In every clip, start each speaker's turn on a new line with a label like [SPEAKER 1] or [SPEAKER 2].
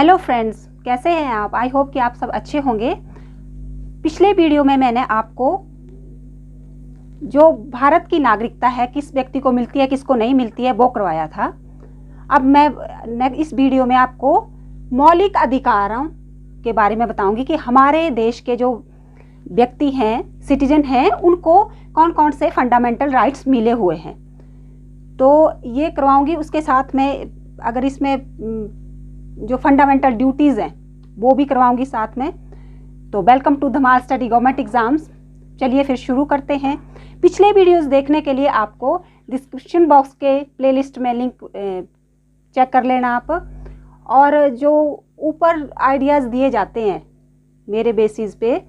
[SPEAKER 1] Hello friends, कैसे हैं आप? आई होप कि आप सब अच्छे होंगे। पिछले वीडियो में मैंने आपको जो भारत की नागरिकता है किस व्यक्ति को मिलती है किसको नहीं मिलती है वो करवाया था। अब मैं इस वीडियो में आपको मौलिक अधिकारों के बारे में बताऊंगी कि हमारे देश के जो व्यक्ति हैं, सिटीजन हैं, उनको कौन कौन से फंडामेंटल राइट्स मिले हुए हैं। तो ये करवाऊंगी। उसके साथ में अगर इसमें जो फंडामेंटल ड्यूटीज़ हैं वो भी करवाऊंगी साथ में। तो welcome to Dhamaal study government exams. चलिए फिर शुरू करते हैं। पिछले वीडियोस देखने के लिए आपको डिस्क्रिप्शन बॉक्स के प्लेलिस्ट में लिंक चेक कर लेना आप। और जो ऊपर आइडियाज़ दिए जाते हैं मेरे बेसिस पे,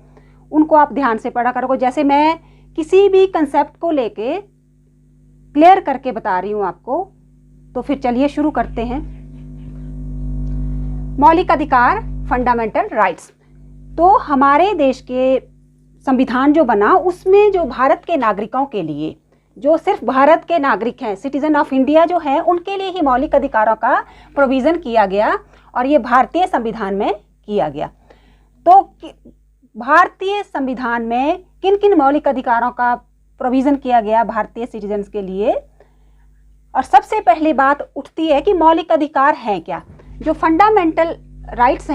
[SPEAKER 1] उनको आप ध्यान से पढ़ा करोगे। जैसे मैं किसी भी कंसेप्ट को लेके क्लियर करके बता रही हूँ आपको। तो फिर चलिए शुरू करते हैं। मौलिक अधिकार, फंडामेंटल राइट्स। तो हमारे देश के संविधान जो बना उसमें जो भारत के नागरिकों के लिए, जो सिर्फ भारत के नागरिक हैं, सिटीजन ऑफ इंडिया जो हैं, उनके लिए ही मौलिक अधिकारों का प्रोविज़न किया गया और ये भारतीय संविधान में किया गया। तो भारतीय संविधान में किन किन मौलिक अधिकारों का प्रोविज़न किया गया भारतीय सिटीजन्स के लिए? और सबसे पहली बात उठती है कि मौलिक अधिकार हैं क्या? जो फंडामेंटल राइट्स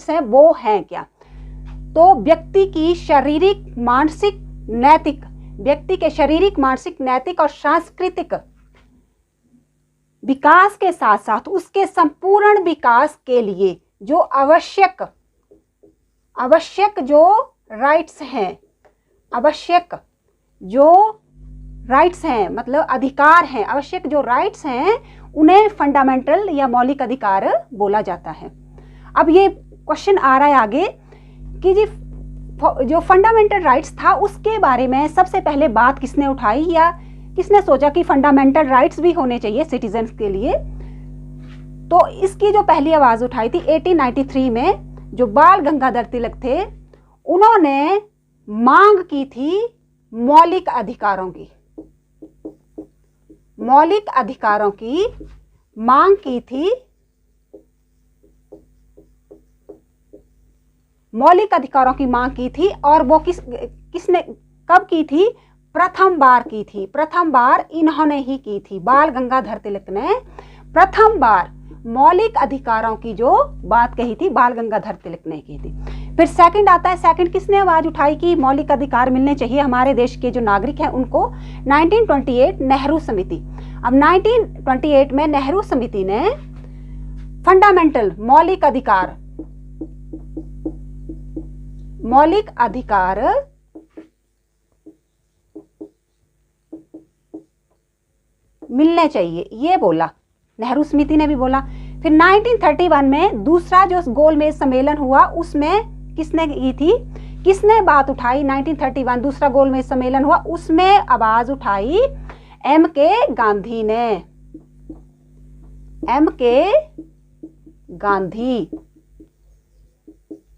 [SPEAKER 1] हैं वो हैं क्या? तो व्यक्ति की शारीरिक, मानसिक, नैतिक, व्यक्ति के शारीरिक, मानसिक, नैतिक और सांस्कृतिक विकास के साथ साथ उसके संपूर्ण विकास के लिए जो आवश्यक जो राइट्स हैं, मतलब अधिकार हैं, आवश्यक जो राइट्स हैं, उन्हें फंडामेंटल या मौलिक अधिकार बोला जाता है। अब ये क्वेश्चन आ रहा है आगे कि जी जो फंडामेंटल राइट्स था उसके बारे में सबसे पहले बात किसने उठाई या किसने सोचा कि फंडामेंटल राइट्स भी होने चाहिए सिटीजन्स के लिए? तो इसकी जो पहली आवाज़ उठाई थी 1893 में, जो बाल गंगाधर तिलक थे, उन्होंने मांग की थी मौलिक अधिकारों की मांग की थी। मौलिक अधिकारों की मांग की थी और वो किसने कब की थी? प्रथम बार इन्होंने ही की थी। बाल गंगाधर तिलक ने प्रथम बार मौलिक अधिकारों की जो बात कही थी, बाल गंगाधर तिलक ने की थी। फिर सेकंड आता है, सेकंड किसने आवाज उठाई कि मौलिक अधिकार मिलने चाहिए हमारे देश के जो नागरिक हैं उनको? 1928 नेहरू समिति। अब 1928 में नेहरू समिति ने फंडामेंटल मौलिक अधिकार मिलने चाहिए, ये बोला नेहरू समिति ने भी बोला। फिर 1931 में दूसरा जो गोलमेज सम्मेलन हुआ उसमें किसने बात उठाई? 1931 दूसरा गोलमेज सम्मेलन हुआ, उसमें आवाज उठाई M.K. गांधी।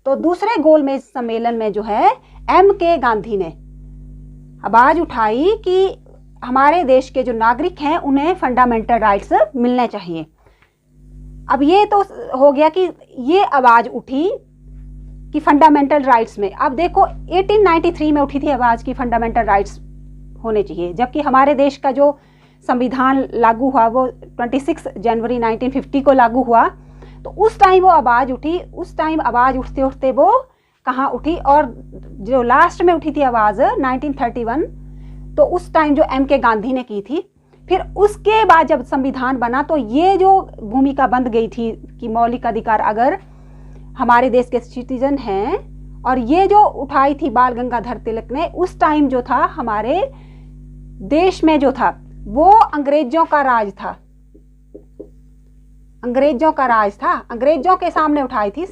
[SPEAKER 1] तो दूसरे गोलमेज सम्मेलन में जो है M.K. गांधी ने आवाज उठाई कि हमारे देश के जो नागरिक हैं उन्हें फंडामेंटल राइट्स मिलने चाहिए। अब ये तो हो गया कि ये आवाज उठी कि फंडामेंटल राइट्स में। अब देखो 1893 में उठी थी आवाज की फंडामेंटल राइट्स होने चाहिए, जबकि हमारे देश का जो संविधान लागू हुआ वो 26 जनवरी 1950 को लागू हुआ। तो उस टाइम वो आवाज उठी। उस टाइम आवाज उठते उठते वो कहाँ उठी? और जो लास्ट में उठी थी आवाज 1931, तो उस टाइम जो M.K. गांधी ने की थी। फिर उसके बाद जब संविधान बना तो ये जो भूमिका बन गई थी कि मौलिक अधिकार अगर हमारे देश के सिटीजन हैं, और ये जो उठाई थी बाल गंगाधर तिलक ने, उस टाइम जो था हमारे देश में जो था वो अंग्रेजों का राज था। अंग्रेजों के सामने उठाई थी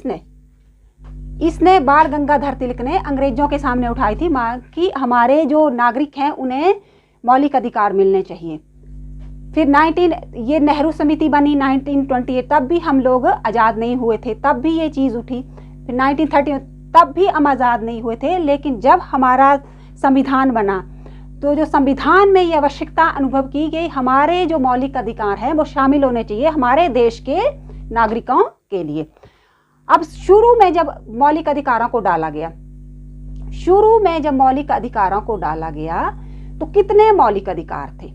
[SPEAKER 1] इसने बाल गंगाधर तिलक ने अंग्रेजों के सामने उठाई थी मांग कि हमारे जो नागरिक हैं उन्हें मौलिक अधिकार मिलने चाहिए। फिर ये नेहरू समिति बनी 1928, तब भी हम लोग आज़ाद नहीं हुए थे, तब भी ये चीज़ उठी। फिर 1930 तब भी हम आज़ाद नहीं हुए थे। लेकिन जब हमारा संविधान बना तो जो संविधान में ये आवश्यकता अनुभव की गई, हमारे जो मौलिक अधिकार हैं वो शामिल होने चाहिए हमारे देश के नागरिकों के लिए। अब शुरू में जब मौलिक अधिकारों को डाला गया, शुरू में जब मौलिक अधिकारों को डाला गया तो कितने मौलिक अधिकार थे?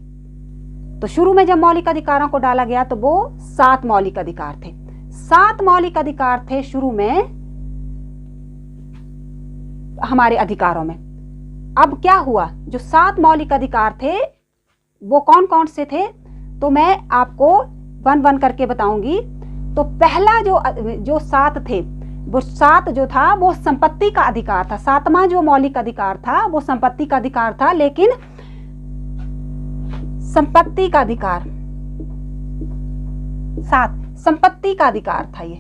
[SPEAKER 1] तो शुरू में जब मौलिक अधिकारों को डाला गया तो वो 7 मौलिक अधिकार थे। 7 मौलिक अधिकार थे शुरू में हमारे अधिकारों में। अब क्या हुआ, जो 7 मौलिक अधिकार थे वो कौन कौन से थे, तो मैं आपको 1-1 करके बताऊंगी। तो पहला जो 7 थे, वो 7 जो था वो संपत्ति का अधिकार था। 7वां जो मौलिक अधिकार था वो संपत्ति का अधिकार था, लेकिन संपत्ति का अधिकार 7 संपत्ति का अधिकार था। ये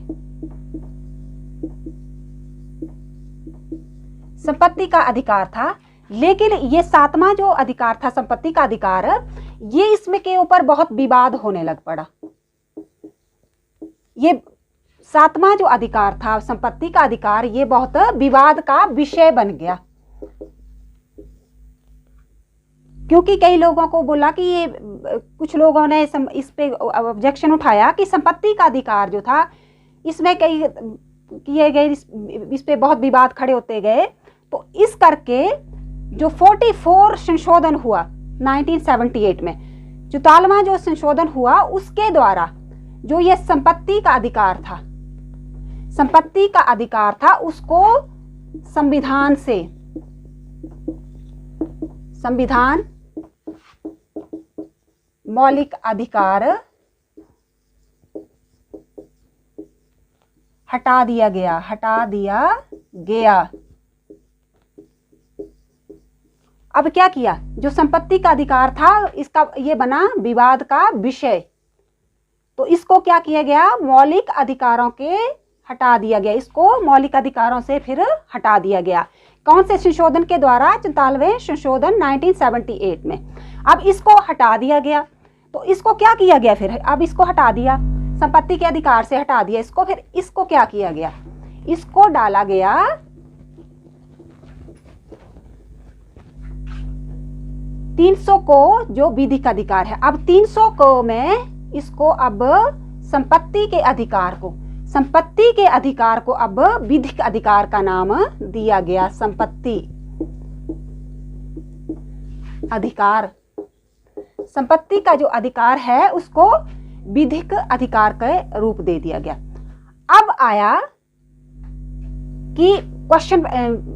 [SPEAKER 1] संपत्ति का अधिकार था, लेकिन ये 7वां जो अधिकार था संपत्ति का अधिकार, ये इसमें के ऊपर बहुत विवाद होने लग पड़ा। ये 7वां जो अधिकार था संपत्ति का अधिकार, ये बहुत विवाद का विषय बन गया, क्योंकि कई लोगों को बोला कि ये, कुछ लोगों ने इस पे ऑब्जेक्शन उठाया कि संपत्ति का अधिकार जो था इसमें कई किए गए, इस पे बहुत विवाद खड़े होते गए। तो इस करके जो 44 संशोधन हुआ 1978 में, 44वां जो संशोधन हुआ, उसके द्वारा जो ये संपत्ति का अधिकार था, संपत्ति का अधिकार था, उसको संविधान मौलिक अधिकार हटा दिया गया। अब क्या किया, जो संपत्ति का अधिकार था इसका ये बना विवाद का विषय, तो इसको क्या किया गया, मौलिक अधिकारों के हटा दिया गया, इसको मौलिक अधिकारों से फिर हटा दिया गया। कौन से संशोधन के द्वारा? 44वें संशोधन 1978 में। अब इसको हटा दिया गया, तो इसको क्या किया गया फिर? अब इसको हटा दिया, संपत्ति के अधिकार से हटा दिया इसको, फिर इसको क्या किया गया, इसको डाला गया 300 को जो विधिक अधिकार है। अब 300 को में इसको अब संपत्ति के अधिकार को अब विधिक अधिकार का नाम दिया गया। संपत्ति अधिकार, संपत्ति का जो अधिकार है उसको विधिक अधिकार के रूप दे दिया गया। अब आया कि क्वेश्चन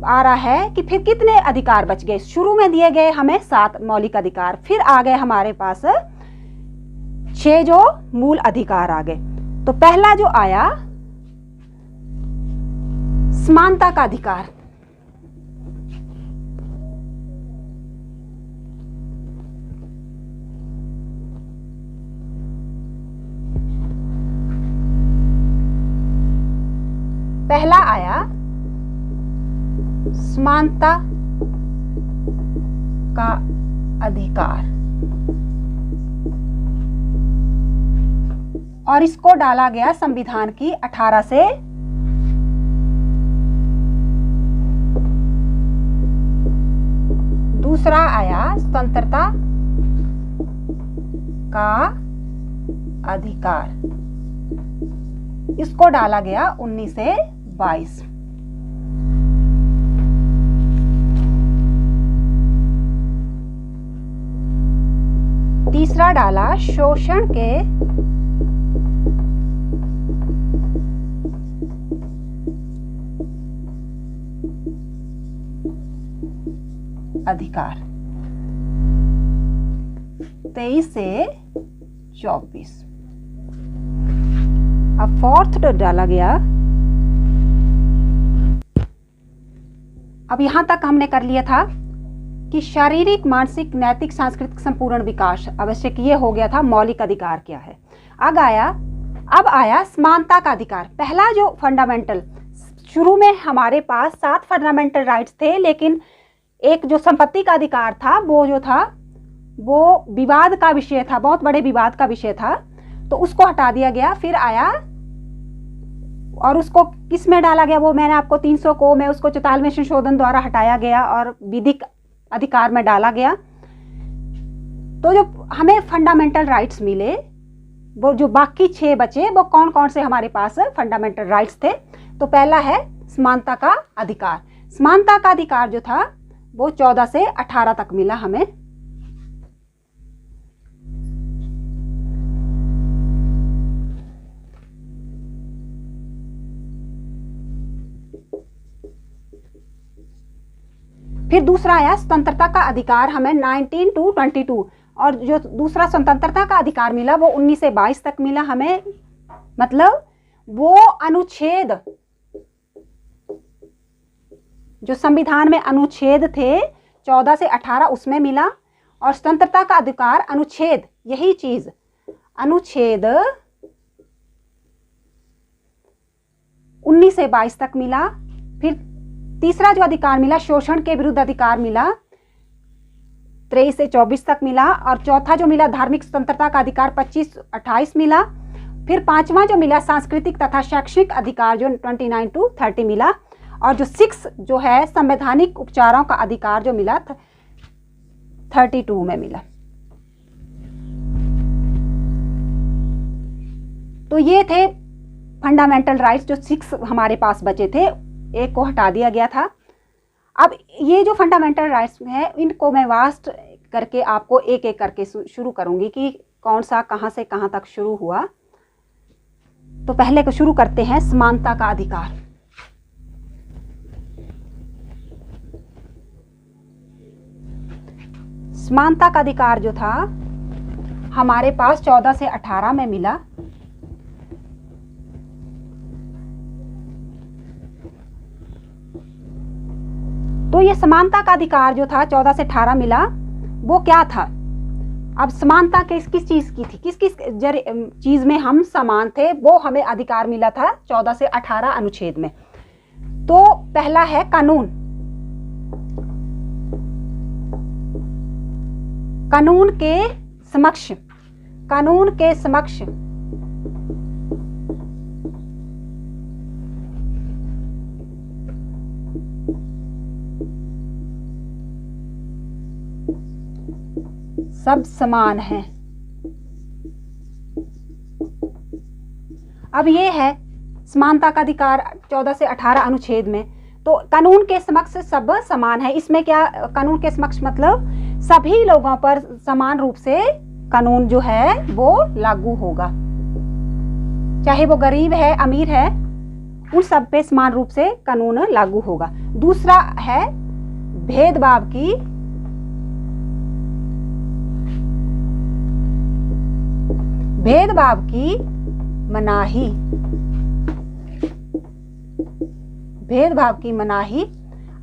[SPEAKER 1] आ रहा है कि फिर कितने अधिकार बच गए? शुरू में दिए गए हमें 7 मौलिक अधिकार, फिर आ गए हमारे पास 6 जो मूल अधिकार आ गए। तो पहला जो आया समानता का अधिकार। पहला आया समानता का अधिकार, और इसको डाला गया संविधान की 18 से दूसरा आया स्वतंत्रता का अधिकार, इसको डाला गया 19 से 22। तीसरा डाला शोषण के अधिकार, 23 से 24। अब फोर्थ डाला गया। अब यहां तक हमने कर लिया था कि शारीरिक, मानसिक, नैतिक, सांस्कृतिक संपूर्ण विकास आवश्यक, ये हो गया था मौलिक अधिकार क्या है। अब आया समानता का अधिकार। पहला जो फंडामेंटल, शुरू में हमारे पास 7 फंडामेंटल राइट्स थे, लेकिन एक जो संपत्ति का अधिकार था वो जो था वो विवाद का विषय था, बहुत बड़े विवाद का विषय था, तो उसको हटा दिया गया। फिर आया और उसको किस में डाला गया, वो मैंने आपको 300 को में उसको 44वें संशोधन द्वारा हटाया गया और विधिक अधिकार में डाला गया। तो जो हमें फंडामेंटल राइट्स मिले वो जो बाकी 6 बचे वो कौन कौन से हमारे पास फंडामेंटल राइट्स थे। तो पहला है समानता का अधिकार। समानता का अधिकार जो था वो 14 से 18 तक मिला हमें। फिर दूसरा आया स्वतंत्रता का अधिकार, हमें 19 to 22, और जो दूसरा स्वतंत्रता का अधिकार मिला वो 19 से 22 तक मिला हमें। मतलब वो अनुच्छेद जो संविधान में अनुच्छेद थे 14 से 18 उसमें मिला, और स्वतंत्रता का अधिकार अनुच्छेद, यही चीज अनुच्छेद 19 से 22 तक मिला। फिर तीसरा जो अधिकार मिला शोषण के विरुद्ध अधिकार मिला 23 से 24 तक मिला, और चौथा जो मिला धार्मिक स्वतंत्रता का अधिकार 25-28 मिला। फिर पांचवा जो मिला सांस्कृतिक तथा शैक्षिक अधिकार जो 29 to 30 मिला, और जो 6 जो है संवैधानिक उपचारों का अधिकार जो मिला 32 में मिला। तो ये थे फंडामेंटल राइट्स जो 6 हमारे पास बचे थे, एक को हटा दिया गया था। अब ये जो फंडामेंटल राइट्स हैं इनको मैं वास्ट करके आपको एक एक करके शुरू करूंगी कि कौन सा कहां से कहां तक शुरू हुआ। तो पहले को शुरू करते हैं समानता का अधिकार। समानता का अधिकार जो था हमारे पास 14 से 18 में मिला। तो ये समानता का अधिकार जो था 14 से 18 मिला, वो क्या था? अब समानता किस किस चीज की थी, किस किस चीज में हम समान थे, वो हमें अधिकार मिला था 14 से 18 अनुच्छेद में। तो पहला है कानून। कानून के समक्ष, कानून के समक्ष सब समान हैं। अब ये है समानता का अधिकार 14 से 18 अनुच्छेद में। तो कानून के समक्ष सब समान है, इसमें क्या कानून के समक्ष मतलब सभी लोगों पर समान रूप से कानून जो है वो लागू होगा, चाहे वो गरीब है अमीर है, उन सब पे समान रूप से कानून लागू होगा। दूसरा है भेदभाव की मनाही। भेदभाव की मनाही।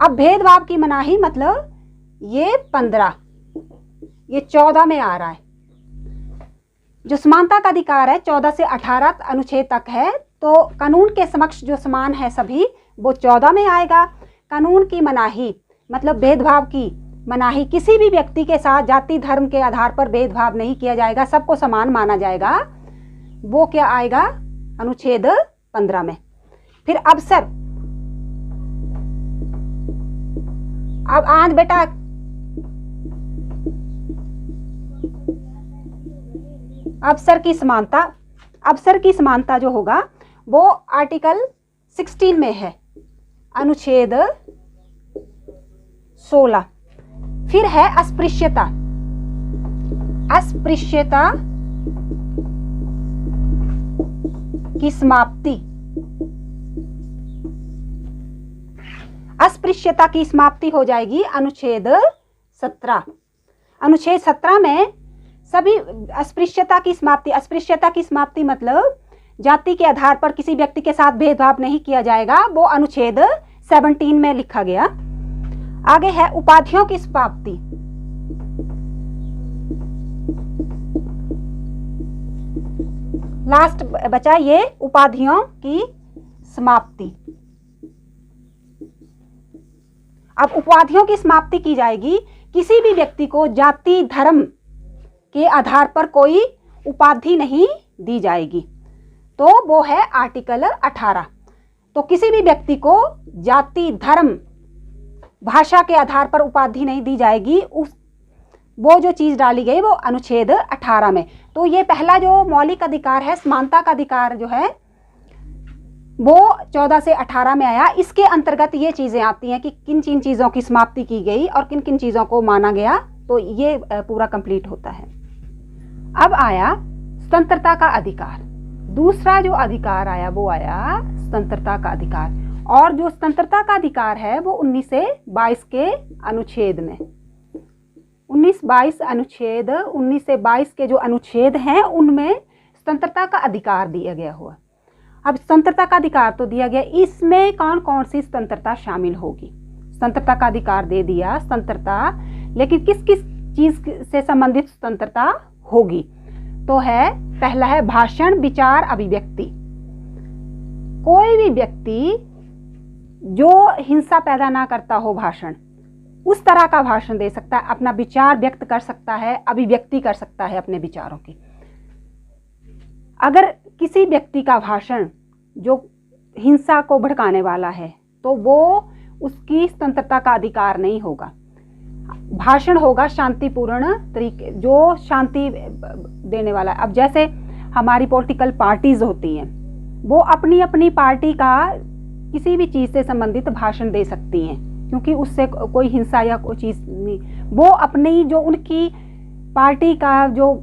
[SPEAKER 1] अब भेदभाव की मनाही मतलब ये 15, ये 14 में आ रहा है। जो समानता का अधिकार है 14 से 18 अनुच्छेद तक है, तो कानून के समक्ष जो समान है सभी वो 14 में आएगा। कानून की मनाही मतलब भेदभाव की मनाही, किसी भी व्यक्ति के साथ जाति धर्म के आधार पर भेदभाव नहीं किया जाएगा, सबको समान माना जाएगा, वो क्या आएगा अनुच्छेद 15 में। फिर अवसर, अब आज बेटा अवसर की समानता, अवसर की समानता जो होगा वो आर्टिकल 16 में है, अनुच्छेद 16। फिर है अस्पृश्यता। अस्पृश्यता की समाप्ति। अस्पृश्यता की समाप्ति हो जाएगी अनुच्छेद 17। अनुच्छेद 17 में सभी अस्पृश्यता की समाप्ति, अस्पृश्यता की समाप्ति मतलब जाति के आधार पर किसी व्यक्ति के साथ भेदभाव नहीं किया जाएगा, वो अनुच्छेद 17 में लिखा गया। आगे है उपाधियों की समाप्ति। लास्ट बचा ये उपाधियों की समाप्ति। अब उपाधियों की समाप्ति की जाएगी, किसी भी व्यक्ति को जाति धर्म के आधार पर कोई उपाधि नहीं दी जाएगी, तो वो है आर्टिकल 18। तो किसी भी व्यक्ति को जाति धर्म भाषा के आधार पर उपाधि नहीं दी जाएगी, वो जो चीज़ डाली गई वो अनुच्छेद 18 में। तो ये पहला जो मौलिक अधिकार है, समानता का अधिकार जो है, वो 14 से 18 में आया। इसके अंतर्गत ये चीज़ें आती हैं कि किन किन चीज़ों की समाप्ति की गई और किन किन चीज़ों को माना गया, तो ये पूरा कंप्लीट होता है। अब आया स्वतंत्रता का अधिकार। दूसरा जो अधिकार आया वो आया स्वतंत्रता का अधिकार, और जो स्वतंत्रता का अधिकार है वो 19 से 22 के अनुच्छेद में, 19-22 अनुच्छेद, 19 से 22 के जो अनुच्छेद हैं उनमें स्वतंत्रता का अधिकार दिया गया हुआ। अब स्वतंत्रता का अधिकार तो दिया गया, इसमें कौन कौन सी स्वतंत्रता शामिल होगी? स्वतंत्रता का अधिकार दे दिया, स्वतंत्रता, लेकिन किस किस चीज से संबंधित स्वतंत्रता होगी? तो है, पहला है भाषण, विचार, अभिव्यक्ति। कोई भी व्यक्ति जो हिंसा पैदा ना करता हो भाषण, उस तरह का भाषण दे सकता है, अपना विचार व्यक्त कर सकता है, अभिव्यक्ति कर सकता है अपने विचारों की। अगर किसी व्यक्ति का भाषण जो हिंसा को भड़काने वाला है तो वो उसकी स्वतंत्रता का अधिकार नहीं होगा। भाषण होगा शांतिपूर्ण तरीके, जो शांति देने वाला है। अब जैसे हमारी पॉलिटिकल पार्टीज होती हैं, वो अपनी अपनी पार्टी का किसी भी चीज़ से संबंधित भाषण दे सकती हैं, क्योंकि उससे कोई हिंसा या कोई चीज़ नहीं, वो अपनी जो उनकी पार्टी का जो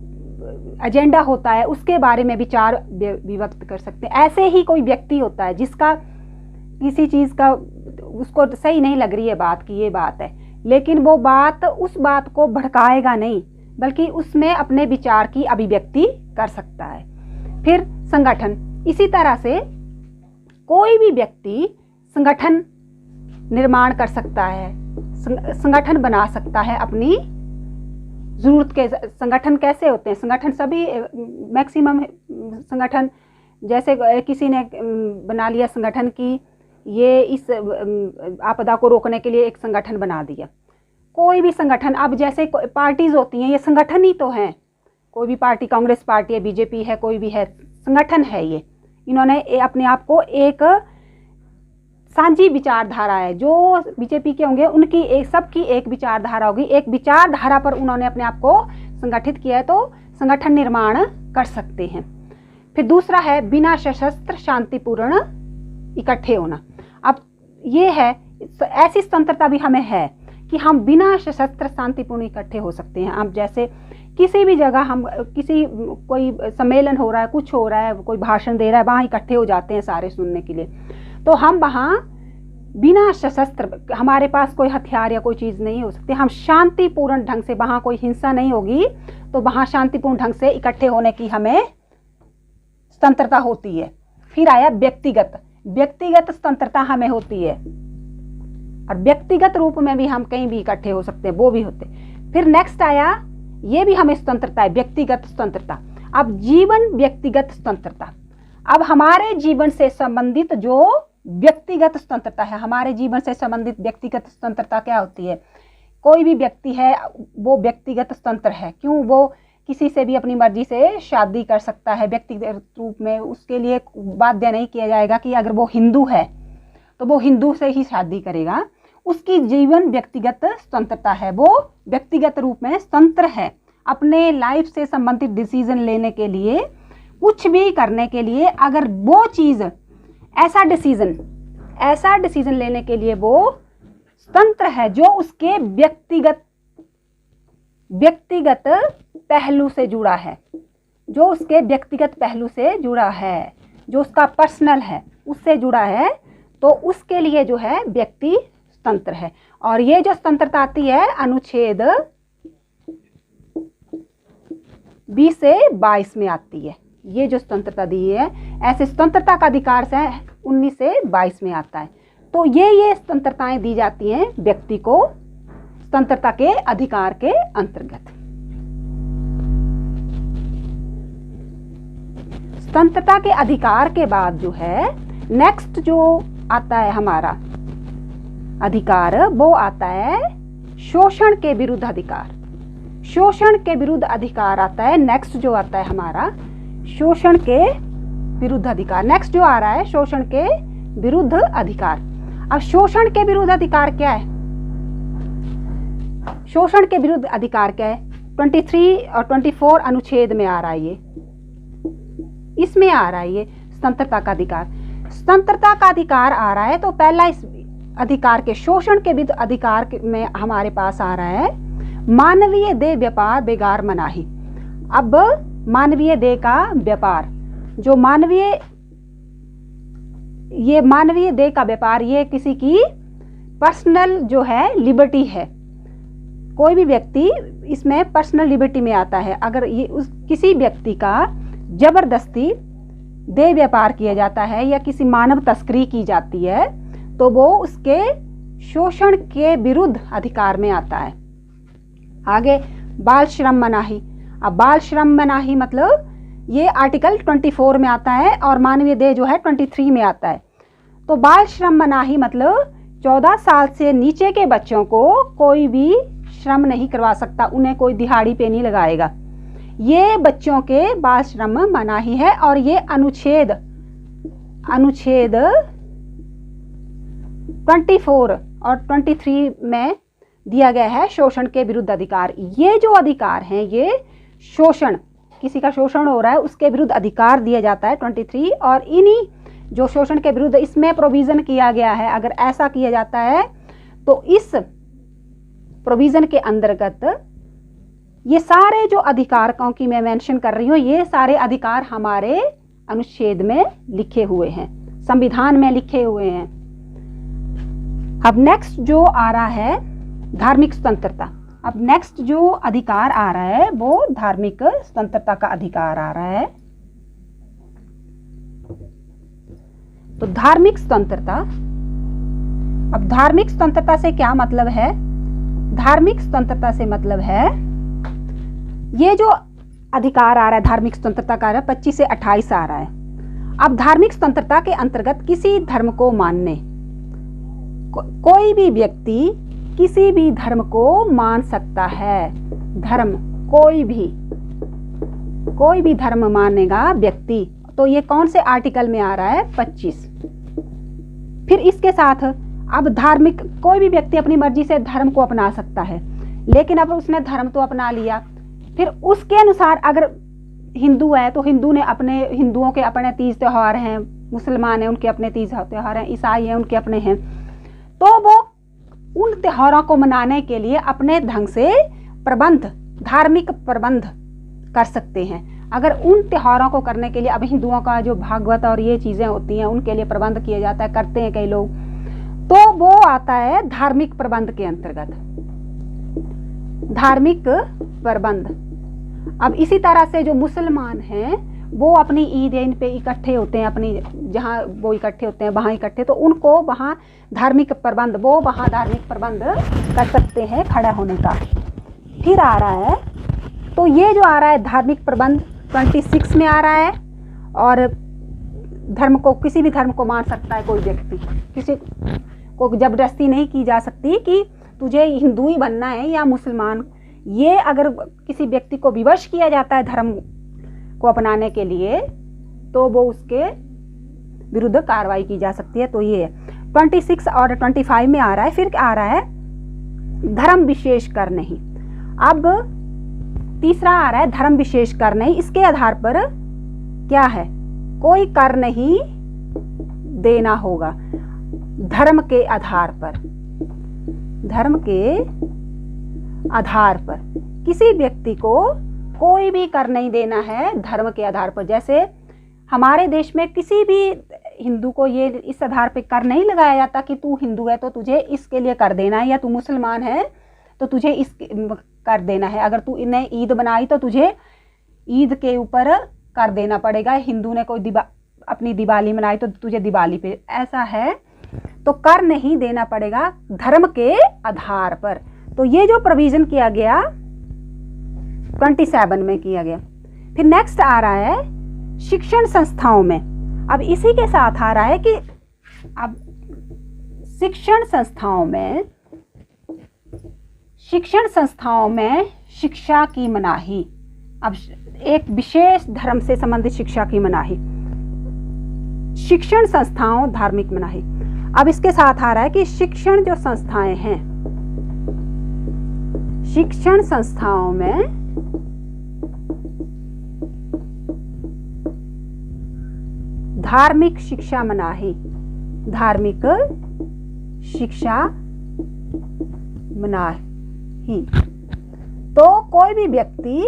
[SPEAKER 1] एजेंडा होता है उसके बारे में विचार व्यक्त कर सकते हैं। ऐसे ही कोई व्यक्ति होता है जिसका किसी चीज़ का उसको सही नहीं लग रही है बात की, ये बात है, लेकिन वो बात उस बात को भड़काएगा नहीं, बल्कि उसमें अपने विचार की अभिव्यक्ति कर सकता है। फिर संगठन, इसी तरह से कोई भी व्यक्ति संगठन निर्माण कर सकता है, संगठन बना सकता है अपनी ज़रूरत के। संगठन कैसे होते हैं? संगठन सभी मैक्सिमम संगठन, जैसे किसी ने बना लिया संगठन की ये इस आपदा को रोकने के लिए एक संगठन बना दिया, कोई भी संगठन। अब जैसे पार्टीज होती हैं, ये संगठन ही तो हैं। कोई भी पार्टी, कांग्रेस पार्टी है, बीजेपी है, कोई भी है, संगठन है ये। इन्होंने अपने आप को एक साझी विचारधारा है, जो बीजेपी के होंगे उनकी एक, सबकी एक विचारधारा होगी, एक विचारधारा पर उन्होंने अपने आप को संगठित किया है, तो संगठन निर्माण कर सकते हैं। फिर दूसरा है बिना सशस्त्र शांतिपूर्ण इकट्ठे होना। अब ये है, ऐसी स्वतंत्रता भी हमें है कि हम बिना सशस्त्र शांतिपूर्ण इकट्ठे हो सकते हैं। अब जैसे किसी भी जगह हम किसी कोई सम्मेलन हो रहा है, कुछ हो रहा है, कोई भाषण दे रहा है, वहाँ इकट्ठे हो जाते हैं सारे सुनने के लिए, तो हम वहाँ बिना सशस्त्र, हमारे पास कोई हथियार या कोई चीज़ नहीं हो सकती, हम शांतिपूर्ण ढंग से, वहाँ कोई हिंसा नहीं होगी, तो वहाँ शांतिपूर्ण ढंग से इकट्ठे होने की हमें स्वतंत्रता होती है। फिर आया व्यक्तिगत, व्यक्तिगत स्वतंत्रता हमें होती है, और व्यक्तिगत रूप में भी हम कहीं भी इकट्ठे हो सकते हैं, वो भी होते। फिर नेक्स्ट आया, ये भी हमें स्वतंत्रता है, व्यक्तिगत स्वतंत्रता। अब जीवन व्यक्तिगत स्वतंत्रता, अब हमारे जीवन से संबंधित जो व्यक्तिगत स्वतंत्रता है, हमारे जीवन से संबंधित व्यक्तिगत स्वतंत्रता क्या होती है? कोई भी व्यक्ति है वो व्यक्तिगत स्वतंत्र है। क्यों? वो किसी से भी अपनी मर्जी से शादी कर सकता है व्यक्तिगत रूप में, उसके लिए बाध्य नहीं किया जाएगा कि अगर वो हिंदू है तो वो हिंदू से ही शादी करेगा। उसकी जीवन व्यक्तिगत स्वतंत्रता है, वो व्यक्तिगत रूप में स्वतंत्र है, अपने लाइफ से संबंधित डिसीजन लेने के लिए, कुछ भी करने के लिए, अगर वो चीज़ ऐसा डिसीजन लेने के लिए वो स्वतंत्र है जो उसके व्यक्तिगत पहलू से जुड़ा है, जो उसके व्यक्तिगत पहलू से जुड़ा है, जो उसका पर्सनल है, उससे जुड़ा है, तो उसके लिए जो है व्यक्ति स्वतंत्र है। और ये जो स्वतंत्रता आती है अनुच्छेद 20 से 22 में आती है। ये जो स्वतंत्रता दी है, ऐसे स्वतंत्रता का अधिकार से 19 से 22 में आता है। तो ये स्वतंत्रताएं दी जाती हैं व्यक्ति को स्वतंत्रता के अधिकार के अंतर्गत। स्वतंत्रता के अधिकार के बाद जो है नेक्स्ट जो आता है हमारा अधिकार, वो आता है शोषण के विरुद्ध अधिकार। शोषण के विरुद्ध अधिकार आता है नेक्स्ट, जो आता है हमारा शोषण के विरुद्ध अधिकार। नेक्स्ट जो आ रहा है शोषण के विरुद्ध अधिकार। अब शोषण के विरुद्ध अधिकार क्या है? शोषण के विरुद्ध अधिकार क्या है? 23 और 24 अनुच्छेद में आ रहा है, ये इसमें आ रहा है ये स्वतंत्रता का अधिकार। स्वतंत्रता का अधिकार आ रहा है तो पहला इस अधिकार के शोषण के विरुद्ध अधिकार में हमारे पास आ रहा है मानवीय देह व्यापार बेगार मनाही। अब मानवीय देह का व्यापार, जो मानवीय देह का व्यापार, ये किसी की पर्सनल जो है लिबर्टी है। कोई भी व्यक्ति इसमें पर्सनल लिबर्टी में आता है। अगर ये किसी व्यक्ति का जबरदस्ती देह व्यापार किया जाता है या किसी मानव तस्करी की जाती है तो वो उसके शोषण के विरुद्ध अधिकार में आता है। आगे बाल श्रम मनाही। अब बाल श्रम मनाही मतलब ये आर्टिकल 24 में आता है और मानवीय देह जो है 23 में आता है। तो बाल श्रम मनाही मतलब 14 साल से नीचे के बच्चों को कोई भी श्रम नहीं करवा सकता, उन्हें कोई दिहाड़ी पे नहीं लगाएगा। ये बच्चों के बाल श्रम मनाही है और ये अनुच्छेद 24 और 23 में दिया गया है शोषण के विरुद्ध अधिकार। ये जो अधिकार हैं, ये शोषण, किसी का शोषण हो रहा है उसके विरुद्ध अधिकार दिया जाता है 23, और इन्हीं जो शोषण के विरुद्ध इसमें प्रोविज़न किया गया है। अगर ऐसा किया जाता है तो इस प्रोविज़न के अंतर्गत ये सारे जो अधिकारों की मैं मेंशन कर रही हूँ, ये सारे अधिकार हमारे अनुच्छेद में लिखे हुए हैं, संविधान में लिखे हुए हैं। अब नेक्स्ट जो आ रहा है धार्मिक स्वतंत्रता। अब नेक्स्ट जो अधिकार आ रहा है वो धार्मिक स्वतंत्रता का अधिकार आ रहा है। तो धार्मिक स्वतंत्रता, अब धार्मिक स्वतंत्रता से क्या मतलब है? धार्मिक स्वतंत्रता से मतलब है ये जो अधिकार आ रहा है धार्मिक स्वतंत्रता का 25 से 28 आ रहा है। अब धार्मिक स्वतंत्रता के अंतर्गत किसी धर्म को मानने, कोई भी व्यक्ति किसी भी धर्म को मान सकता है। धर्म कोई भी धर्म मानेगा व्यक्ति। तो ये कौन से आर्टिकल में आ रहा है? 25। फिर इसके साथ अब धार्मिक, कोई भी व्यक्ति अपनी मर्जी से धर्म को अपना सकता है, लेकिन अब उसने धर्म तो अपना लिया, फिर उसके अनुसार अगर हिंदू है तो हिंदुओं के अपने तीज त्योहार हैं, मुसलमान हैं उनके अपने तीज त्योहार हैं, ईसाई हैं उनके अपने हैं, तो वो उन त्योहारों को मनाने के लिए अपने ढंग से प्रबंध, धार्मिक प्रबंध कर सकते हैं। अगर उन त्योहारों को करने के लिए, अब हिंदुओं का जो भागवत और ये चीज़ें होती हैं उनके लिए प्रबंध किया जाता है, करते हैं कई लोग, तो वो आता है धार्मिक प्रबंध के अंतर्गत, धार्मिक प्रबंध। अब इसी तरह से जो मुसलमान हैं वो अपनी ईद इन पे इकट्ठे होते हैं, अपनी जहाँ वो इकट्ठे होते हैं वहाँ इकट्ठे, तो उनको वहाँ धार्मिक प्रबंध, वो वहाँ धार्मिक प्रबंध कर सकते हैं खड़ा होने का। फिर आ रहा है, तो ये जो आ रहा है धार्मिक प्रबंध 26 में आ रहा है, और धर्म को, किसी भी धर्म को मान सकता है कोई व्यक्ति, किसी को जबरदस्ती नहीं की जा सकती कि तुझे हिंदू ही बनना है या मुसलमान। ये अगर किसी व्यक्ति को विवश किया जाता है धर्म को अपनाने के लिए तो वो उसके विरुद्ध कार्रवाई की जा सकती है। तो ये 26 और 25 में आ रहा है। फिर आ रहा है धर्म विशेष कर नहीं। अब तीसरा आ रहा है धर्म विशेष कर नहीं। इसके आधार पर क्या है, कोई कर नहीं देना होगा। धर्म के आधार पर, धर्म के आधार पर किसी व्यक्ति को कोई भी कर नहीं देना है धर्म के आधार पर। जैसे हमारे देश में किसी भी हिंदू को ये इस आधार पे कर नहीं लगाया जाता कि तू हिंदू है तो तुझे इसके लिए कर देना है, या तू मुसलमान है तो तुझे इस कर देना है। अगर तू इन्हें ईद बनाई तो तुझे ईद के ऊपर कर देना पड़ेगा। हिंदू ने कोई अपनी दिवाली मनाई तो तुझे दिवाली पे, ऐसा है तो कर नहीं देना पड़ेगा धर्म के आधार पर। तो ये जो प्रोविजन किया गया 27 में किया गया। फिर नेक्स्ट आ रहा है शिक्षण संस्थाओं में। अब इसी के साथ आ रहा है कि अब शिक्षण संस्थाओं में शिक्षा की मनाही। अब एक विशेष धर्म से संबंधित शिक्षा की मनाही, शिक्षण संस्थाओं धार्मिक मनाही। अब इसके साथ आ रहा है कि शिक्षण जो संस्थाएं हैं, शिक्षण संस्थाओं में धार्मिक शिक्षा मनाही, धार्मिक शिक्षा मनाही। तो कोई भी व्यक्ति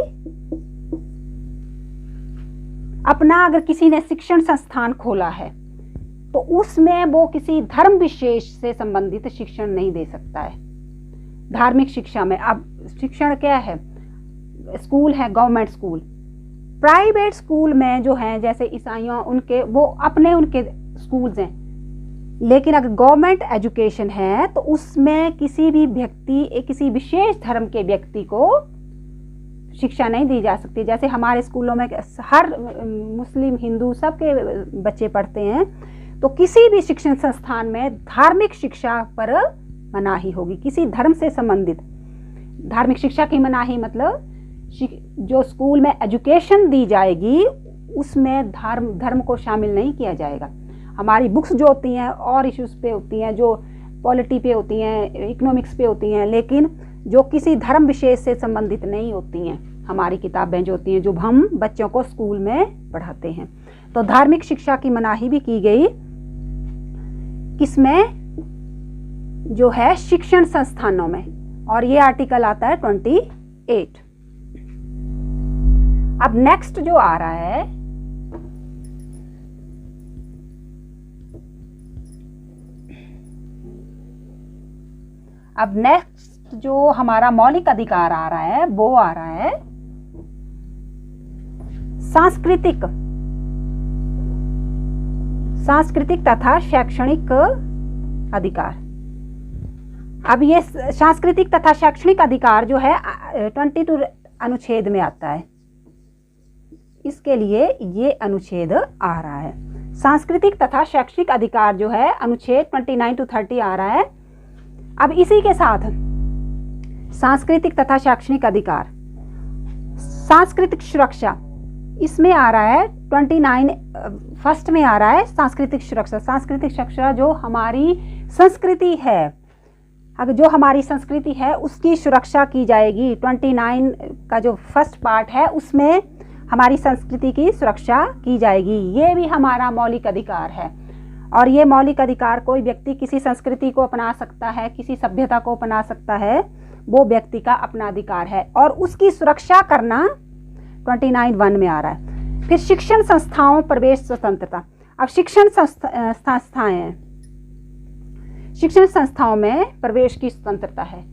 [SPEAKER 1] अपना, अगर किसी ने शिक्षण संस्थान खोला है तो उसमें वो किसी धर्म विशेष से संबंधित शिक्षण नहीं दे सकता है। धार्मिक शिक्षा में अब शिक्षण क्या है, स्कूल है, गवर्नमेंट स्कूल, प्राइवेट स्कूल में जो है जैसे ईसाइयों उनके वो अपने उनके स्कूल्स हैं, लेकिन अगर गवर्नमेंट एजुकेशन है तो उसमें किसी भी व्यक्ति, किसी विशेष धर्म के व्यक्ति को शिक्षा नहीं दी जा सकती। जैसे हमारे स्कूलों में हर मुस्लिम हिंदू सबके बच्चे पढ़ते हैं, तो किसी भी शिक्षण संस्थान में धार्मिक शिक्षा पर मनाही होगी, किसी धर्म से संबंधित धार्मिक शिक्षा की मनाही। मतलब जो स्कूल में एजुकेशन दी जाएगी उसमें धर्म को शामिल नहीं किया जाएगा। हमारी बुक्स जो होती हैं और इश्यूज पे होती हैं, जो पॉलिटी पे होती हैं, इकोनॉमिक्स पे होती हैं, लेकिन जो किसी धर्म विशेष से संबंधित नहीं होती हैं हमारी किताबें जो होती हैं, जो हम बच्चों को स्कूल में पढ़ाते हैं। तो धार्मिक शिक्षा की मनाही भी की गई किसमें, जो है शिक्षण संस्थानों में, और ये आर्टिकल आता है 28। अब नेक्स्ट जो आ रहा है, अब नेक्स्ट जो हमारा मौलिक अधिकार आ रहा है वो आ रहा है सांस्कृतिक तथा शैक्षणिक अधिकार। अब ये सांस्कृतिक तथा शैक्षणिक अधिकार जो है 22 अनुच्छेद में आता है, इसके लिए ये अनुच्छेद आ रहा है। सांस्कृतिक तथा शैक्षणिक अधिकार जो है अनुच्छेद 29 to 30 आ रहा है। अब इसी के साथ सांस्कृतिक तथा शैक्षणिक अधिकार, सांस्कृतिक सुरक्षा, इसमें आ रहा है 29 फर्स्ट में आ रहा है सांस्कृतिक सुरक्षा। सांस्कृतिक सुरक्षा जो हमारी संस्कृति है, अगर जो हमारी संस्कृति है उसकी सुरक्षा की जाएगी। 29 का जो फर्स्ट पार्ट है उसमें हमारी संस्कृति की सुरक्षा की जाएगी। ये भी हमारा मौलिक अधिकार है, और ये मौलिक अधिकार कोई व्यक्ति किसी संस्कृति को अपना सकता है, किसी सभ्यता को अपना सकता है, वो व्यक्ति का अपना अधिकार है, और उसकी सुरक्षा करना 29(1) में आ रहा है। फिर शिक्षण संस्थाओं प्रवेश स्वतंत्रता। अब शिक्षण संस्थाएं, शिक्षण संस्थाओं में प्रवेश की स्वतंत्रता है।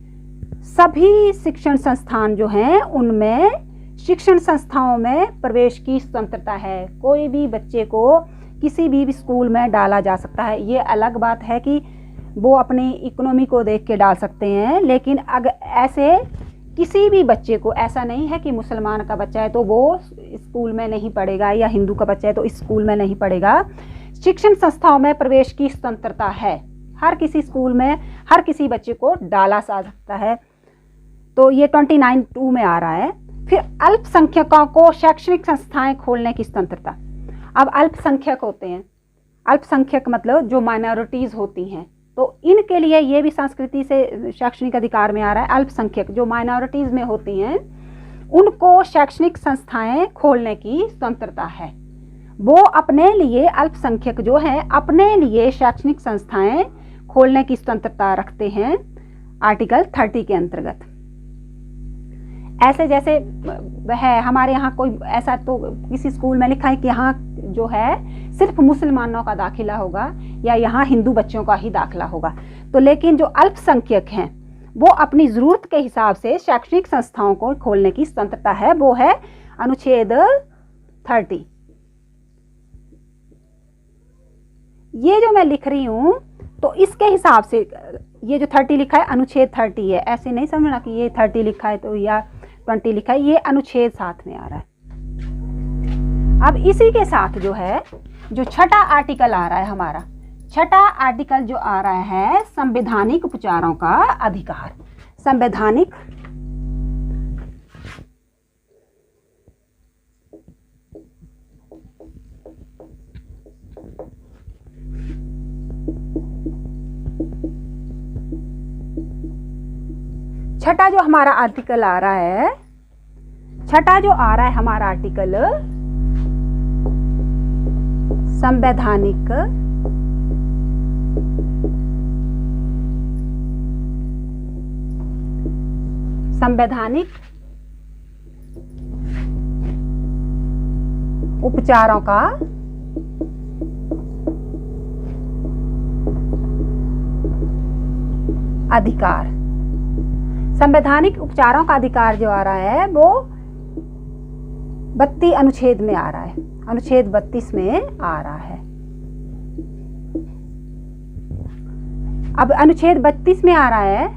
[SPEAKER 1] सभी शिक्षण संस्थान जो हैं उनमें शिक्षण संस्थाओं में प्रवेश की स्वतंत्रता है। कोई भी बच्चे को किसी भी स्कूल में डाला जा सकता है। ये अलग बात है कि वो अपनी इकोनॉमी को देख के डाल सकते हैं, लेकिन अगर ऐसे किसी भी बच्चे को, ऐसा नहीं है कि मुसलमान का बच्चा है तो वो स्कूल में नहीं पढ़ेगा, या हिंदू का बच्चा है तो इस स्कूल में नहीं पढ़ेगा। शिक्षण संस्थाओं में प्रवेश की स्वतंत्रता है। हर किसी स्कूल में हर किसी बच्चे को डाला जा सकता है। तो ये 29(2) में आ रहा है। फिर अल्पसंख्यकों को शैक्षणिक संस्थाएं खोलने की स्वतंत्रता। अब अल्पसंख्यक होते हैं, अल्पसंख्यक मतलब जो माइनॉरिटीज़ होती हैं, तो इनके लिए ये भी संस्कृति से शैक्षणिक अधिकार में आ रहा है। अल्पसंख्यक जो माइनॉरिटीज़ में होती हैं उनको शैक्षणिक संस्थाएं खोलने की स्वतंत्रता है। वो अपने लिए, अल्पसंख्यक जो है अपने लिए शैक्षणिक संस्थाएं खोलने की स्वतंत्रता रखते हैं आर्टिकल 30 के अंतर्गत। ऐसे जैसे वह हमारे यहाँ कोई ऐसा तो किसी स्कूल में लिखा है कि यहाँ जो है सिर्फ मुसलमानों का दाखिला होगा, या यहाँ हिंदू बच्चों का ही दाखिला होगा। तो लेकिन जो अल्पसंख्यक हैं वो अपनी ज़रूरत के हिसाब से शैक्षणिक संस्थाओं को खोलने की स्वतंत्रता है। वो है अनुच्छेद 30। ये जो मैं लिख रही हूँ तो इसके हिसाब से ये जो 30 लिखा है अनुच्छेद 30 है। ऐसे नहीं समझना कि ये 30 लिखा है तो या 20 लिखा है, ये अनुच्छेद साथ में आ रहा है। अब इसी के साथ जो है जो छठा आर्टिकल आ रहा है हमारा, छठा आर्टिकल जो आ रहा है संवैधानिक उपचारों का अधिकार। संवैधानिक छठा जो हमारा आर्टिकल आ रहा है, छठा जो आ रहा है हमारा आर्टिकल, संवैधानिक उपचारों का अधिकार। संवैधानिक उपचारों का अधिकार जो आ रहा है वो 32 अनुच्छेद में आ रहा है, अनुच्छेद 32 में आ रहा है। अब अनुच्छेद 32 में आ रहा है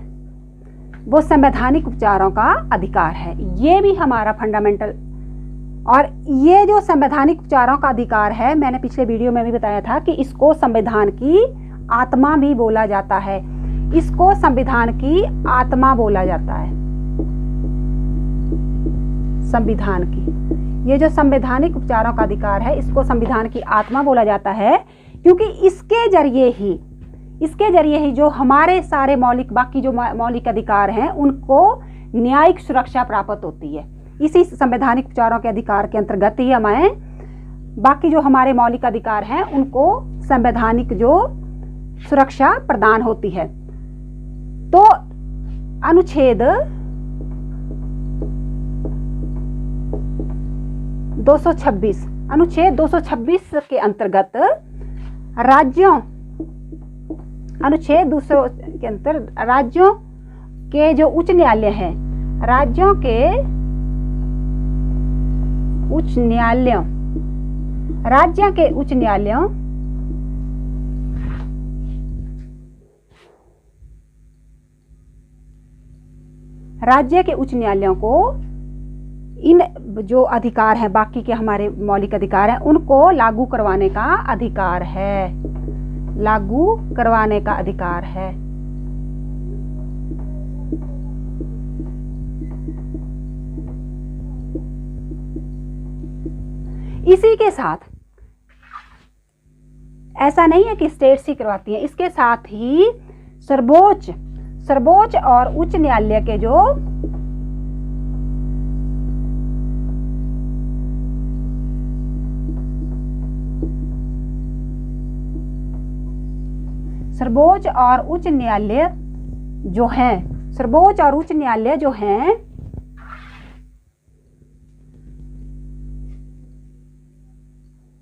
[SPEAKER 1] वो संवैधानिक उपचारों का अधिकार है। ये भी हमारा फंडामेंटल, और ये जो संवैधानिक उपचारों का अधिकार है, मैंने पिछले वीडियो में भी बताया था कि इसको संविधान की आत्मा भी बोला जाता है, इसको संविधान की आत्मा बोला जाता है। संविधान की, ये जो संवैधानिक उपचारों का अधिकार है इसको संविधान की आत्मा बोला जाता है, क्योंकि इसके जरिए ही जो हमारे सारे मौलिक, बाकी जो मौलिक अधिकार हैं उनको न्यायिक सुरक्षा प्राप्त होती है। इसी संवैधानिक उपचारों के अधिकार के अंतर्गत ही हमें बाकी जो हमारे मौलिक अधिकार हैं उनको संवैधानिक जो सुरक्षा प्रदान होती है। तो अनुच्छेद 226, अनुच्छेद 226 के अंतर्गत राज्यों, अनुच्छेद 200 के अंतर राज्यों के जो उच्च न्यायालय हैं, राज्यों के उच्च न्यायालयों, राज्य के उच्च न्यायालयों राज्य के उच्च न्यायालयों को इन जो अधिकार हैं, बाकी के हमारे मौलिक अधिकार हैं, उनको लागू करवाने का अधिकार है, लागू करवाने का अधिकार है। इसी के साथ ऐसा नहीं है कि स्टेट्स ही करवाती हैं, इसके साथ ही सर्वोच्च और उच्च न्यायालय के जो सर्वोच्च और उच्च न्यायालय जो हैं, सर्वोच्च और उच्च न्यायालय जो हैं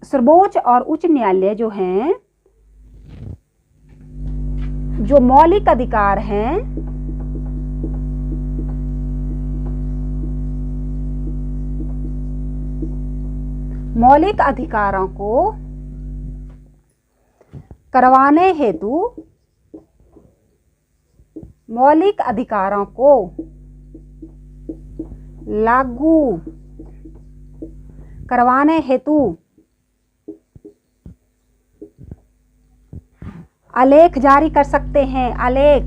[SPEAKER 1] सर्वोच्च और उच्च न्यायालय जो हैं, जो मौलिक अधिकार हैं, मौलिक अधिकारों को करवाने हेतु, मौलिक अधिकारों को लागू करवाने हेतु आलेख जारी कर सकते हैं। आलेख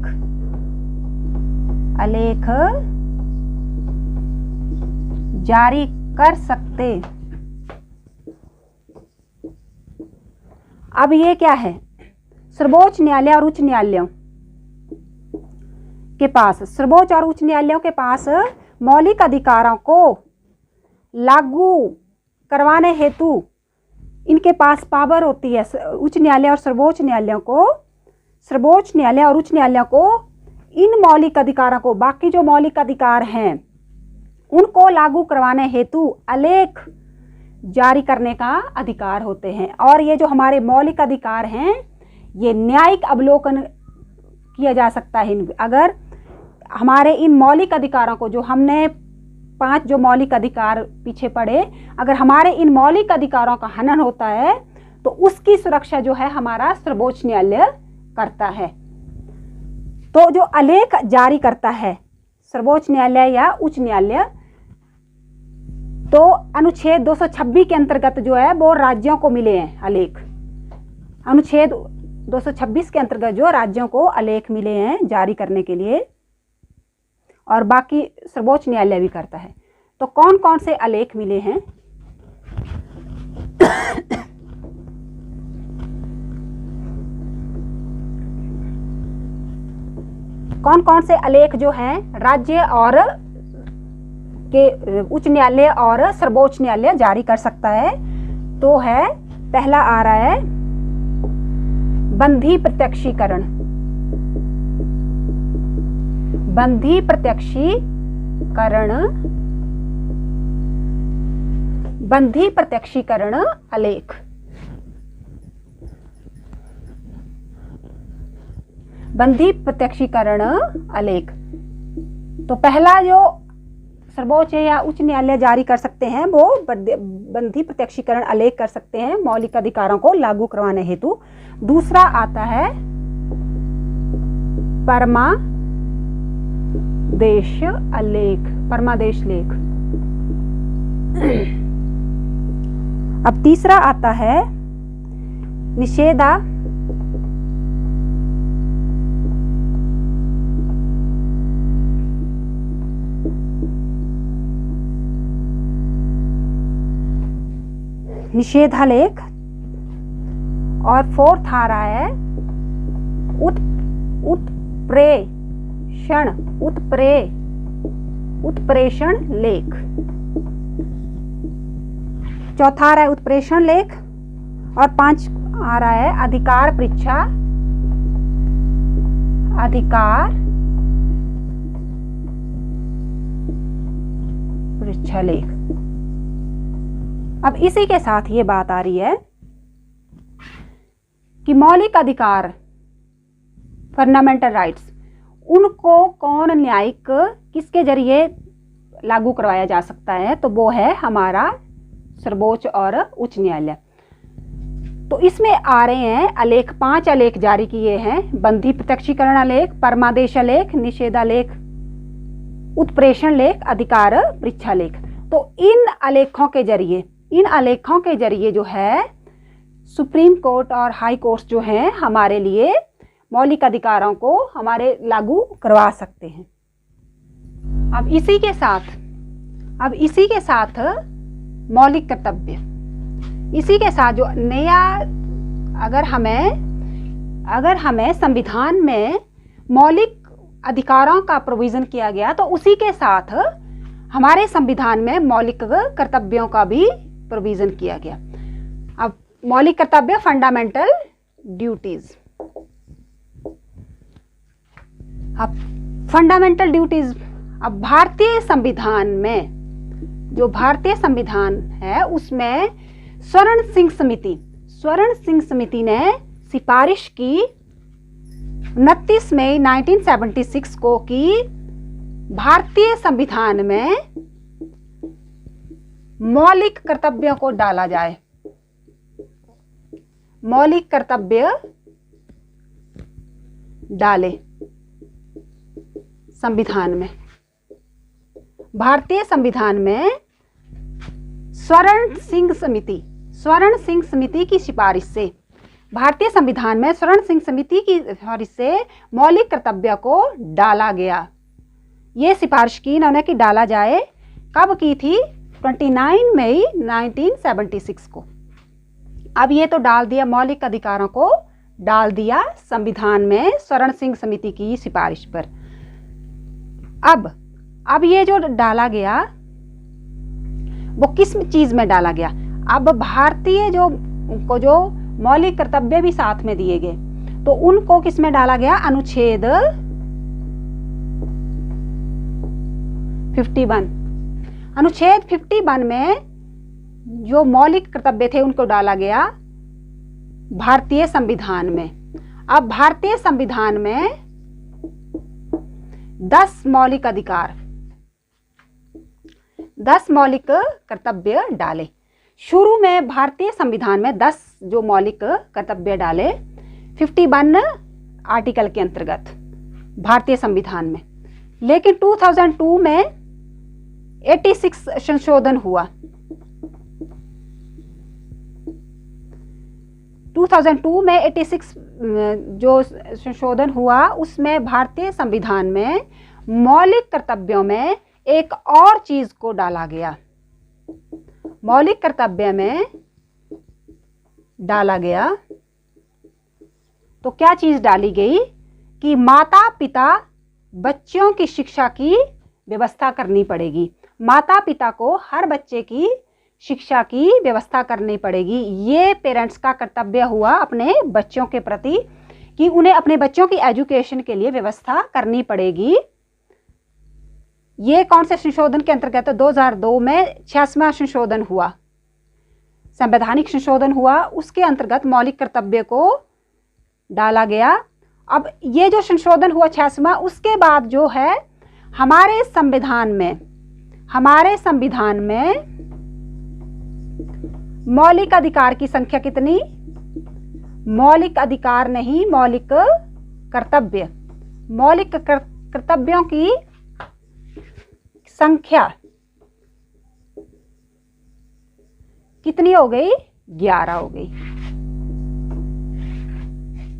[SPEAKER 1] जारी कर सकते। अब ये क्या है, सर्वोच्च न्यायालय और उच्च न्यायालयों के पास, सर्वोच्च और उच्च न्यायालयों के पास मौलिक अधिकारों को लागू करवाने हेतु इनके पास पावर होती है। उच्च न्यायालय और सर्वोच्च न्यायालयों को, सर्वोच्च न्यायालय और उच्च न्यायालयों को इन मौलिक अधिकारों को, बाकी जो मौलिक अधिकार हैं उनको लागू करवाने हेतु आलेख जारी करने का अधिकार होते हैं। और ये जो हमारे मौलिक अधिकार हैं ये न्यायिक अवलोकन किया जा सकता है। अगर हमारे इन मौलिक अधिकारों को, जो हमने 5 जो मौलिक अधिकार पीछे पड़े, अगर हमारे इन मौलिक अधिकारों का हनन होता है तो उसकी सुरक्षा जो है हमारा सर्वोच्च न्यायालय करता है। तो जो आलेख जारी करता है सर्वोच्च न्यायालय या उच्च न्यायालय, तो अनुच्छेद 226 के अंतर्गत जो है वो राज्यों को मिले हैं आलेख। अनुच्छेद 226 के अंतर्गत जो राज्यों को आलेख मिले हैं जारी करने के लिए, और बाकी सर्वोच्च न्यायालय भी करता है। तो कौन कौन से आलेख मिले हैं? कौन कौन से आलेख जो हैं राज्य और के उच्च न्यायालय और सर्वोच्च न्यायालय जारी कर सकता है? तो है, पहला आ रहा है बंधी प्रत्यक्षीकरण। बंधी प्रत्यक्षीकरण, बंधी प्रत्यक्षीकरण आलेख। बंधी प्रत्यक्षीकरण आलेख। तो पहला जो सर्वोच्च या उच्च न्यायालय जारी कर सकते हैं वो बंधी प्रत्यक्षीकरण आलेख कर सकते हैं मौलिक अधिकारों को लागू करवाने हेतु। दूसरा आता है परमादेश आलेख, परमादेश लेख। अब तीसरा आता है निषेधा निषेधालेख। और फोर्थ आ रहा है उत्प्रेषण लेख। चौथा आ रहा है उत्प्रेषण लेख। और 5 आ रहा है अधिकार परीक्षा, अधिकार परीक्षा लेख। अब इसी के साथ ये बात आ रही है कि मौलिक अधिकार, फंडामेंटल राइट्स, उनको कौन न्यायिक किसके जरिए लागू करवाया जा सकता है? तो वो है हमारा सर्वोच्च और उच्च न्यायालय। तो इसमें आ रहे हैं आलेख, 5 आलेख जारी किए हैं। बंधी प्रत्यक्षीकरण आलेख, परमादेश आलेख, निषेधालेख, उत्प्रेषण लेख, अधिकार परीक्षा लेख। तो इन आलेखों के जरिए जो है सुप्रीम कोर्ट और हाई कोर्ट जो हैं हमारे लिए मौलिक अधिकारों को हमारे लागू करवा सकते हैं। अब इसी के साथ मौलिक कर्तव्य, इसी के साथ जो नया, अगर हमें संविधान में मौलिक अधिकारों का प्रोविजन किया गया तो उसी के साथ हमारे संविधान में मौलिक कर्तव्यों का भी प्रोविजन किया गया। अब मौलिक कर्तव्य, फंडामेंटल ड्यूटीज। अब फंडामेंटल ड्यूटीज, अब भारतीय संविधान में, जो भारतीय संविधान है उसमें स्वर्ण सिंह समिति ने सिफारिश की 29 मई 1976 को कि भारतीय संविधान में मौलिक कर्तव्यों को डाला जाए। मौलिक कर्तव्य डाले संविधान में। भारतीय संविधान में स्वर्ण सिंह समिति की सिफारिश से, भारतीय संविधान में स्वर्ण सिंह समिति की सिफारिश से मौलिक कर्तव्य को डाला गया। ये सिफारिश की इन्होंने कि डाला जाए। कब की थी? 29 मई 1976 को। अब ये तो डाल दिया, मौलिक अधिकारों को डाल दिया संविधान में स्वर्ण सिंह समिति की सिफारिश पर। अब ये जो डाला गया वो किस चीज में डाला गया? अब भारतीय जो मौलिक कर्तव्य भी साथ में दिए गए तो उनको किस में डाला गया? अनुच्छेद 51। अनुच्छेद 51 में जो मौलिक कर्तव्य थे उनको डाला गया भारतीय संविधान में। अब भारतीय संविधान में 10 मौलिक अधिकार, 10 मौलिक कर्तव्य डाले। शुरू में भारतीय संविधान में 10 जो मौलिक कर्तव्य डाले 51 आर्टिकल के अंतर्गत भारतीय संविधान में। लेकिन 2002 में 86 संशोधन हुआ। 2002 में 86 जो संशोधन हुआ उसमें भारतीय संविधान में मौलिक कर्तव्यों में एक और चीज को डाला गया। मौलिक कर्तव्य में डाला गया तो क्या चीज डाली गई कि माता पिता बच्चों की शिक्षा की व्यवस्था करनी पड़ेगी। माता पिता को हर बच्चे की शिक्षा की व्यवस्था करनी पड़ेगी। ये पेरेंट्स का कर्तव्य हुआ अपने बच्चों के प्रति कि उन्हें अपने बच्चों की एजुकेशन के लिए व्यवस्था करनी पड़ेगी। ये कौन से संशोधन के अंतर्गत? 2002 में 86वां संशोधन हुआ, संवैधानिक संशोधन हुआ, उसके अंतर्गत मौलिक कर्तव्य को डाला गया। अब ये जो संशोधन हुआ 86वां, उसके बाद जो है हमारे संविधान में मौलिक अधिकार की संख्या कितनी? मौलिक अधिकार नहीं, मौलिक कर्तव्य। मौलिक कर्तव्यों की संख्या कितनी हो गई? 11 हो गई।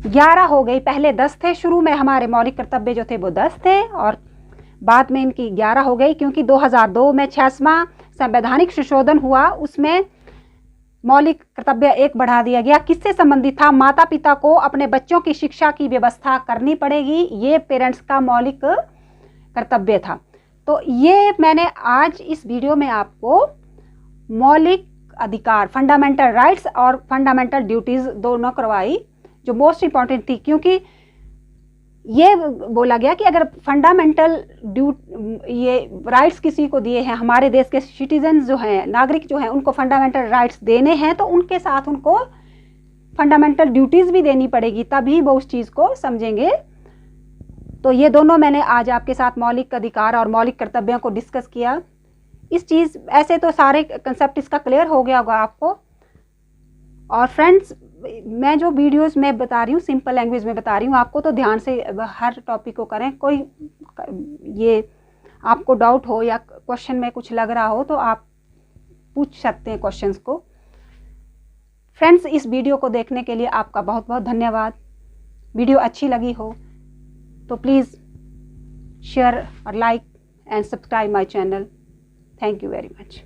[SPEAKER 1] 11 हो गई। पहले 10 थे, शुरू में हमारे मौलिक कर्तव्य जो थे वो 10 थे और बाद में इनकी 11 हो गई, क्योंकि 2002 में 86वां संवैधानिक संशोधन हुआ, उसमें मौलिक कर्तव्य एक बढ़ा दिया गया। किससे संबंधित था? माता पिता को अपने बच्चों की शिक्षा की व्यवस्था करनी पड़ेगी। ये पेरेंट्स का मौलिक कर्तव्य था। तो ये मैंने आज इस वीडियो में आपको मौलिक अधिकार, फंडामेंटल राइट्स और फंडामेंटल ड्यूटीज दोनों करवाई, जो मोस्ट इंपॉर्टेंट थी। क्योंकि ये बोला गया कि अगर फंडामेंटल ये राइट्स किसी को दिए हैं, हमारे देश के सिटीजन जो हैं, नागरिक जो हैं, उनको फंडामेंटल राइट्स देने हैं, तो उनके साथ उनको फंडामेंटल ड्यूटीज भी देनी पड़ेगी, तभी वो उस चीज़ को समझेंगे। तो ये दोनों मैंने आज आपके साथ मौलिक अधिकार और मौलिक कर्तव्यों को डिस्कस किया। इस चीज़ ऐसे तो सारे कंसेप्ट इसका क्लियर हो गया होगा आपको। और फ्रेंड्स, मैं जो वीडियोस में बता रही हूँ सिंपल लैंग्वेज में बता रही हूँ आपको, तो ध्यान से हर टॉपिक को करें। कोई ये आपको डाउट हो या क्वेश्चन में कुछ लग रहा हो तो आप पूछ सकते हैं क्वेश्चंस को। फ्रेंड्स, इस वीडियो को देखने के लिए आपका बहुत बहुत धन्यवाद। वीडियो अच्छी लगी हो तो प्लीज़ शेयर और like and subscribe my channel. Thank you very much.